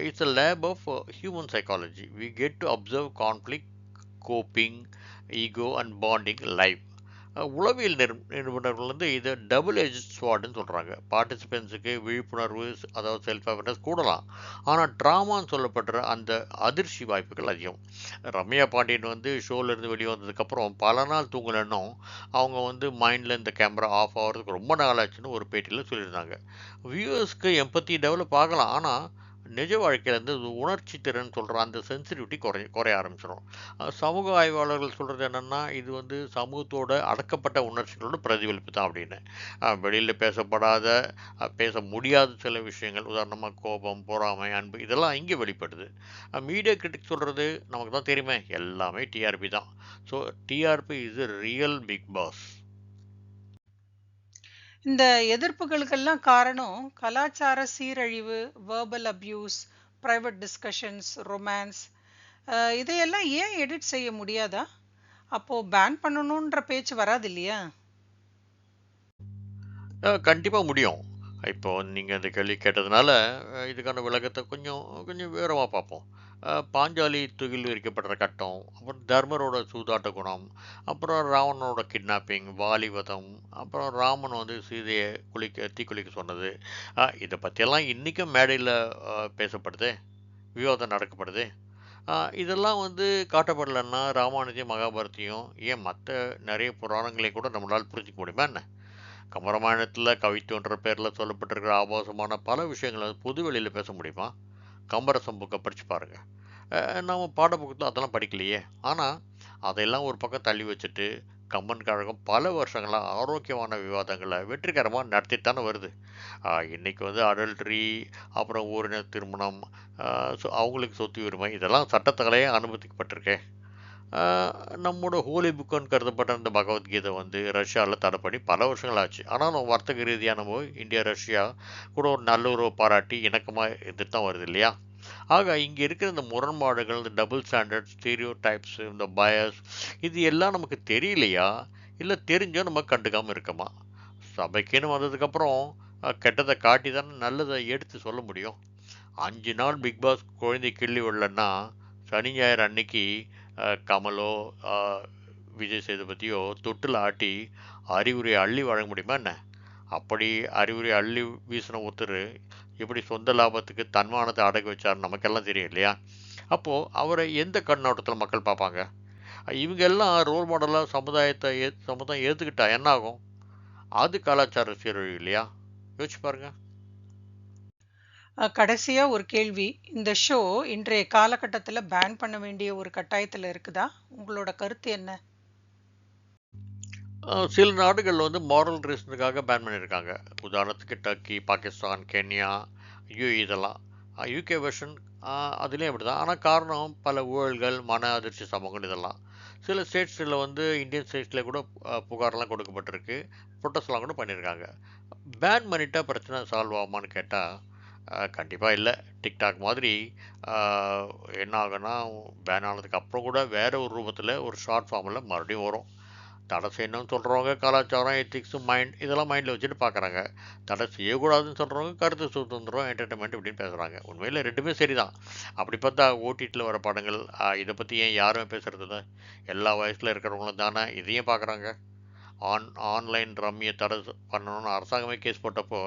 It's a lab of human psychology. We get to observe conflict, coping, ego and bonding live. உளவியல் நிறுவனர்கள் வந்து இதை டபுள் ஏஜ் ஸ்வாட்னு சொல்கிறாங்க. பார்ட்டிசிபென்ட்ஸுக்கு விழிப்புணர்வு, அதாவது செல்ஃப் அவேர்னஸ் கூடலாம். ஆனால் ட்ராமான்னு சொல்லப்படுற அந்த அதிர்ச்சி வாய்ப்புகள் அதிகம். ரம்யா பாண்டியன் வந்து ஷோலேருந்து வெளியே வந்ததுக்கப்புறம் பல நாள் தூங்கலைன்னும் அவங்க வந்து மைண்டில் இந்த கேமரா ஆஃப் ஆகிறதுக்கு ரொம்ப நாள் ஆச்சுன்னு ஒரு பேட்டியில் சொல்லியிருந்தாங்க. வியூவர்ஸ்க்கு எம்பத்தி டெவலப் ஆகலாம், ஆனால் நிஜ வாழ்க்கையிலேருந்து உணர்ச்சி திறன் சொல்கிற அந்த சென்சிட்டிவிட்டி குறைய ஆரம்பிச்சிடும். சமூக ஆய்வாளர்கள் சொல்கிறது என்னென்னா இது வந்து சமூகத்தோட அடக்கப்பட்ட உணர்ச்சிகளோட பிரதிபலிப்பு தான் அப்படின்னு. வெளியில் பேசப்படாத, பேச முடியாத சில விஷயங்கள், உதாரணமாக கோபம், பொறாமை, அன்பு இதெல்லாம் இங்கே வெளிப்படுது. மீடியா கிரிட்டிக் சொல்கிறது நமக்கு தான் தெரியுமே, எல்லாமே டிஆர்பி தான். So TRP is a real Bigg Boss. இந்த எதிர்ப்புகளுக்கெல்லாம் காரணம் கலாச்சார சீரழிவு, verbal abuse, private discussions, romance, இதையெல்லாம் ஏன் எடிட் செய்ய முடியாதா? அப்போ பேன் பண்ணணுன்ற பேச்சு வராது இல்லையா? கண்டிப்பாக முடியும். இப்போ நீங்கள் இந்த கேள்வி கேட்டதுனால இதுக்கான விளக்கத்தை கொஞ்சம் கொஞ்சம் விவரமாக பார்ப்போம். பாஞ்சாலி தூக்கில் விரிக்கப்படுற கட்டம், அப்புறம் தர்மரோட சூதாட்ட குணம், அப்புறம் ராவணனோட கிட்னாப்பிங், வாலிவதம், அப்புறம் ராமன் வந்து சீதையை தீக்குளிக்க சொன்னது, இதை பற்றியெல்லாம் இன்றைக்கும் மேடையில் பேசப்படுது, விவாதம் நடக்கப்படுது. இதெல்லாம் வந்து காட்டப்படலைன்னா ராமாயணத்தையும் மகாபாரத்தையும் ஏன் மற்ற நிறைய புராணங்களையும் கூட நம்மளால் புரிஞ்சிக்க முடியுமா என்ன? கம்பராமாயணத்தில் கவித்துவன்ற பேரில் சொல்லப்பட்டிருக்கிற ஆபாசமான பல விஷயங்களை பொது வெளியில் பேச முடியுமா? கம்பரசம் புக்கை படித்து பாருங்கள். நம்ம பாடப்புக்கத்தில் அதெல்லாம் படிக்கலையே. ஆனால் அதையெல்லாம் ஒரு பக்கம் தள்ளி வச்சுட்டு கம்பன் கழகம் பல வருஷங்களாக ஆரோக்கியமான விவாதங்களை வெற்றிகரமாக நடத்தித்தானே வருது. இன்றைக்கி வந்து அடல்ட்ரி, அப்புறம் ஓரின திருமணம், அவங்களுக்கு சொத்து உரிமை இதெல்லாம் சட்டத்தலையே அனுமதிக்கப்பட்டிருக்கேன். நம்மோட ஹோலி புக்குன்னு கருதப்பட்ட அந்த பகவத்கீதை வந்து ரஷ்யாவில் தடை பண்ணி பல வருஷங்கள் ஆச்சு. ஆனாலும் வர்த்தக ரீதியாக நம்ம இந்தியா ரஷ்யா கூட ஒரு நல்ல உறவு பாராட்டி இணக்கமாக இருந்துட்டு தான் வருது இல்லையா? ஆக இங்கே இருக்கிற இந்த முரண்பாடுகள், இந்த டபுள் ஸ்டாண்டர்ட், ஸ்டீரியோ டைப்ஸ், இந்த பயஸ் இது எல்லாம் நமக்கு தெரியலையா, இல்லை தெரிஞ்சோ நம்ம கண்டுக்காமல் இருக்கோமா? சபைக்குன்னு வந்ததுக்கப்புறம் கெட்டதை காட்டி தானே நல்லதை எடுத்து சொல்ல முடியும். 5 நாள் பிக் பாஸ் குழந்தை கிள்ளி விடலன்னா சனி ஞாயிறு அன்னைக்கு கமலோ விஜய் சேதுபதியோ தொட்டில் ஆட்டி அறிவுரை அள்ளி வழங்க முடியுமா என்ன? அப்படி அறிவுரை அள்ளி வீசின ஒருத்தர் எப்படி சொந்த லாபத்துக்கு தன்மானத்தை அடக்கி வச்சார் நமக்கெல்லாம் தெரியும் இல்லையா? அப்போது அவரை எந்த கண்ணோட்டத்தில் மக்கள் பார்ப்பாங்க? இவங்க எல்லாம் ரோல் மாடலாக சமுதாயம் ஏற்றுக்கிட்டா என்ன ஆகும்? அது கலாச்சார சீரழிவு இல்லையா? யோசிச்சு பாருங்க. கடைசியா ஒரு கேள்வி. இந்த ஷோ இன்றைய காலகட்டத்துல பேன் பண்ண வேண்டிய ஒரு கட்டாயத்துல இருக்குதா? உங்களோட கருத்து என்ன? சில நாடுகள் வந்து மாரல் ரீசனுக்காக பேன் பண்ணியிருக்காங்க. உதாரணத்துக்கு டர்க்கி, பாகிஸ்தான், கென்யா, இதெல்லாம். யூகே வெர்ஷன் அதுலேயும் அப்படி தான். ஆனால் காரணம் பல ஊழல்கள், மன அதிர்ச்சி சம்பவங்கள் இதெல்லாம். சில ஸ்டேட்ஸில் வந்து இந்தியன் ஸ்டேட்ஸில் கூட புகாரெல்லாம் கொடுக்கப்பட்டிருக்கு, ப்ரொட்டஸ்ட்லாம் கூட பண்ணியிருக்காங்க. பேன் பண்ணிட்டா பிரச்சனை சால்வ் ஆகுமான்னு கேட்டால் கண்டிப்பாக இல்லை. டிக்டாக் மாதிரி என்ன ஆகுன்னா பேன் ஆனதுக்கு அப்புறம் கூட வேறு ஒரு ரூபத்தில் ஒரு ஷார்ட் ஃபார்மில் மறுபடியும் வரும். தடை செய்யணும்னு சொல்கிறவங்க கலாச்சாரம், எத்திக்ஸு, இதெல்லாம் மைண்டில் வச்சுட்டு பார்க்குறாங்க. தடை செய்யக்கூடாதுன்னு சொல்கிறவங்க கருத்து சுதந்திரம், என்டர்டைன்மெண்ட் இப்படின்னு பேசுகிறாங்க. உண்மையில் ரெண்டுமே சரி தான். அப்படி பார்த்தா ஓடிடியில் வர படங்கள் இதை பற்றி ஏன் யாருமே பேசுகிறது? எல்லா வயசில் இருக்கிறவங்களும் தானே இதையும் பார்க்குறாங்க. ஆன்லைன் ரம்மியை தடை பண்ணணும்னு அரசாங்கமே கேஸ் போட்டப்போ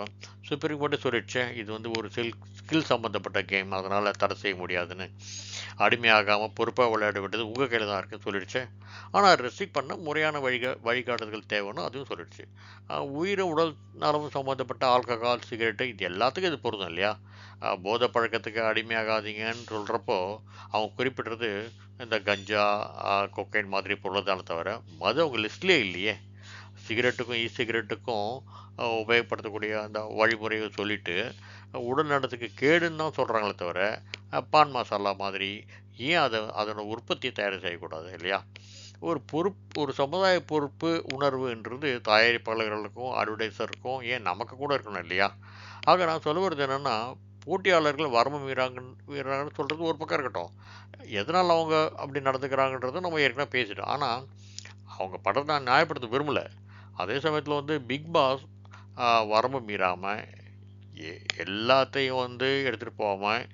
சுப்ரீம் கோர்ட்டே சொல்லிடுச்சு இது வந்து ஒரு ஸ்கில் சம்மந்தப்பட்ட கேம், அதனால் தடை செய்ய முடியாதுன்னு. அடிமையாகாமல் பொறுப்பாக விளையாட வேண்டியது உங்கள் கையில் தான் இருக்குன்னு சொல்லிடுச்சு. ஆனால் ரெஸ்ட்ரிக்ட் பண்ண முறையான வழிகாட்டுதல்கள் தேவைன்னு அதுவும் சொல்லிடுச்சு. உயிரும் உடல் நலமும் சம்மந்தப்பட்ட ஆல்கஹால், சிகரெட்டு இது எல்லாத்துக்கும் இது பொருந்தும் இல்லையா? போதை பழக்கத்துக்கு அடிமையாகாதீங்கன்னு சொல்கிறப்போ அவங்க குறிப்பிட்றது இந்த கஞ்சா, கொக்கைன் மாதிரி பொருளை தானே தவிர மது அவங்க லிஸ்ட்லேயே இல்லையே. சிகரெட்டுக்கும் சிகரெட்டுக்கும் உபயோகப்படுத்தக்கூடிய அந்த வழிமுறையை சொல்லிட்டு உடல் நலத்துக்கு கேடுன்னு தான் சொல்கிறாங்களே தவிர பான் மசாலா மாதிரி ஏன் அதோட உற்பத்தியை தயார் செய்யக்கூடாது இல்லையா? ஒரு சமுதாய பொறுப்பு உணர்வுன்றது தயாரிப்பாளர்களுக்கும் அட்வர்டைசருக்கும் ஏன் நமக்கு கூட இருக்கணும் இல்லையா? ஆக நான் சொல்ல வருது என்னன்னா, போட்டியாளர்கள் வரம்பு மீறாங்கன்னு சொல்றது ஒரு பக்கம் இருக்கட்டும். எதனால் அவங்க அப்படி நடந்துக்கிறாங்கன்றத நம்ம ஏற்கனவே பேசிட்டோம். ஆனால் அவங்க படத்தை நான் நியாயப்படுத்த விரும்பல. அதே சமயத்தில் வந்து பிக் பாஸ் வரம்பு மீறாமல் எல்லாத்தையும் வந்து எடுத்துகிட்டு போகாமல்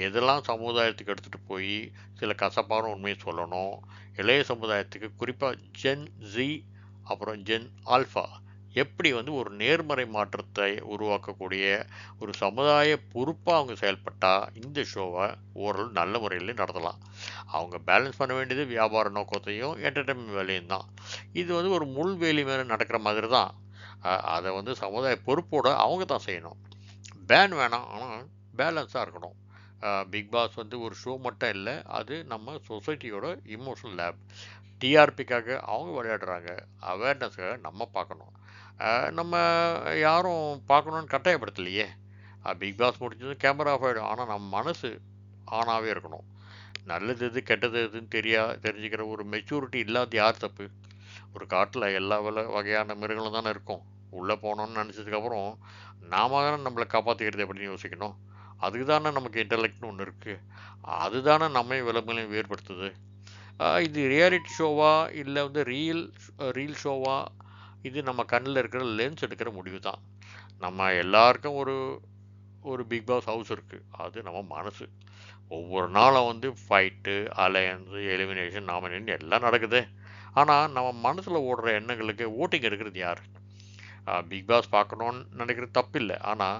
எதெல்லாம் சமுதாயத்துக்கு எடுத்துகிட்டு போய் சில கசப்பான உண்மையை சொல்லணும். இளைய சமுதாயத்துக்கு குறிப்பாக ஜென் ஜி அப்புறம் ஜென் ஆல்ஃபா எப்படி வந்து ஒரு நேர்மறை மாற்றத்தை உருவாக்கக்கூடிய ஒரு சமுதாய பொறுப்பாக அவங்க செயல்பட்டால் இந்த ஷோவை ஓரளவு நல்ல முறையில் நடத்தலாம். அவங்க பேலன்ஸ் பண்ண வேண்டியது வியாபார நோக்கத்தையும் என்டர்டைன்மெண்ட் வேலையும் தான். இது வந்து ஒரு முள்வேலி மேலே நடக்கிற மாதிரி தான். அதை வந்து சமுதாய பொறுப்போடு அவங்க தான் செய்யணும். பேன் வேணாம், ஆனால் பேலன்ஸாக இருக்கணும். பிக் பாஸ் வந்து ஒரு ஷோ மட்டும் இல்லை, அது நம்ம சொசைட்டியோட இமோஷனல் லேப். டிஆர்பிக்காக அவங்க விளையாடுறாங்க, அவேர்னஸ்க்காக நம்ம பார்க்கணும். நம்ம யாரும் பார்க்கணுன்னு கட்டாயப்படுத்தலையே. பிக் பாஸ் முடிஞ்சது கேமரா ஆஃப் ஆகிடும், ஆனால் நம்ம மனசு ஆனாகவே இருக்கணும். நல்லது எது கெட்டது எதுன்னு தெரிஞ்சுக்கிற ஒரு மெச்சூரிட்டி இல்லாத யார் தப்பு? ஒரு காட்டில் எல்லா வகையான மிருகங்களும் தானே இருக்கும். உள்ளே போனோன்னு நினச்சதுக்கப்புறம் நாம தானே நம்மளை காப்பாற்றிக்கிறது எப்படின்னு யோசிக்கணும். அதுக்கு தானே நமக்கு இன்டலெக்ட்னு ஒன்று இருக்குது. அதுதானே நம்மையும் விலங்குகளையும் வேறுபடுத்துது. இது ரியாலிட்டி ஷோவா இல்லை வந்து ரீல் ஷோவா, இது நம்ம கண்ணில் இருக்கிற லென்ஸ் எடுக்கிற முடிவு தான். நம்ம எல்லாருக்கும் ஒரு ஒரு பிக் பாஸ் ஹவுஸ் இருக்குது, அது நம்ம மனசு. ஒவ்வொரு நாளும் வந்து ஃபைட்டு, அலையன்ஸு, எலிமினேஷன், நாமினேஷன் எல்லாம் நடக்குது. ஆனால் நம்ம மனசில் ஓடுற எண்ணங்களுக்கு ஓட்டிங் எடுக்கிறது யார்? பிக் பாஸ் பார்க்கணுன்னு நினைக்கிறது தப்பு இல்லை, ஆனால்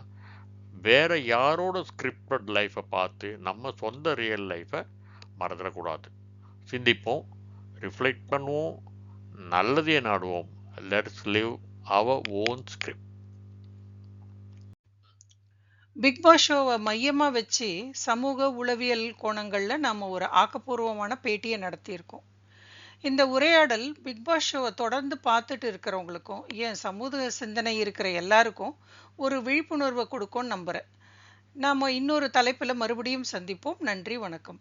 வேறு யாரோட ஸ்கிரிப்டட் லைஃப்பை பார்த்து நம்ம சொந்த ரியல் லைஃப்பை மறந்துடக்கூடாது. சிந்திப்போம், ரிஃப்ளெக்ட் பண்ணுவோம், நல்லதையே நாடுவோம். Let's live our own script. Bigg Boss ஷோவை மையமாக வச்சு சமூக உளவியல் கோணங்களில் நாம் ஒரு ஆக்கப்பூர்வமான பேட்டியை நடத்தியிருக்கோம். இந்த உரையாடல் பிக் பாஸ் ஷோவை தொடர்ந்து பார்த்துட்டு இருக்கிறவங்களுக்கும் ஏன் சமூக சிந்தனை இருக்கிற எல்லாருக்கும் ஒரு விழிப்புணர்வை கொடுக்கும்னு நம்புகிறேன். நாம் இன்னொரு தலைப்பில் மறுபடியும் சந்திப்போம். நன்றி, வணக்கம்.